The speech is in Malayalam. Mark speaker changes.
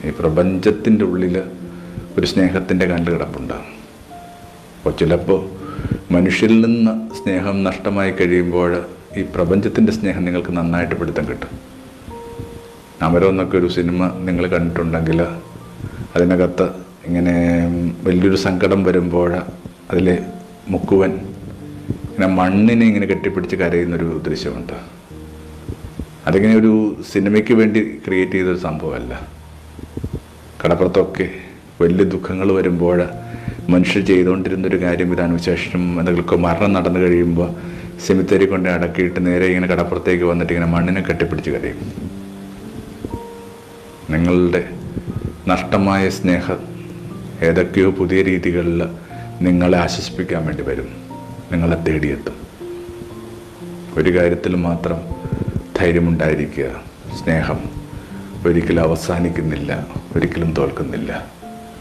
Speaker 1: ഈ പ്രപഞ്ചത്തിൻ്റെ ഉള്ളിൽ ഒരു സ്നേഹത്തിൻ്റെ കല്ല് കിടപ്പുണ്ടാകും. അപ്പോൾ ചിലപ്പോൾ മനുഷ്യരിൽ നിന്ന് സ്നേഹം നഷ്ടമായി കഴിയുമ്പോൾ ഈ പ്രപഞ്ചത്തിൻ്റെ സ്നേഹം നിങ്ങൾക്ക് നന്നായിട്ട് പിടുത്തം കിട്ടും. അമരം എന്നൊക്കെ ഒരു സിനിമ നിങ്ങൾ കണ്ടിട്ടുണ്ടെങ്കിൽ അതിനകത്ത് ഇങ്ങനെ വലിയൊരു സങ്കടം വരുമ്പോൾ അതിൽ മുക്കുവൻ ഇങ്ങനെ മണ്ണിനെ ഇങ്ങനെ കെട്ടിപ്പിടിച്ച് കരയുന്നൊരു ദൃശ്യമുണ്ട്. അതിങ്ങനെ ഒരു സിനിമയ്ക്ക് വേണ്ടി ക്രിയേറ്റ് ചെയ്തൊരു സംഭവമല്ല. കടപ്പുറത്തൊക്കെ വലിയ ദുഃഖങ്ങൾ വരുമ്പോൾ മനുഷ്യർ ചെയ്തുകൊണ്ടിരുന്നൊരു കാര്യം ഇതാണ്. വിശേഷം എന്തെങ്കിലുമൊക്കെ മരണം നടന്നു കഴിയുമ്പോൾ സെമിത്തേരി കൊണ്ട് അടക്കിയിട്ട് നേരെ ഇങ്ങനെ കടപ്പുറത്തേക്ക് വന്നിട്ട് ഇങ്ങനെ മണ്ണിനെ കെട്ടിപ്പിടിച്ച് കരയും. നിങ്ങളുടെ നഷ്ടമായ സ്നേഹം ഏതൊക്കെയോ പുതിയ രീതികളിൽ നിങ്ങളെ ആശ്വസിപ്പിക്കാൻ വേണ്ടി വരും, നിങ്ങളെ തേടിയെത്തും. ഒരു കാര്യത്തിൽ മാത്രം ധൈര്യമുണ്ടായിരിക്കുക, സ്നേഹം ഒരിക്കലും അവസാനിക്കുന്നില്ല, ഒരിക്കലും തോൽക്കുന്നില്ല.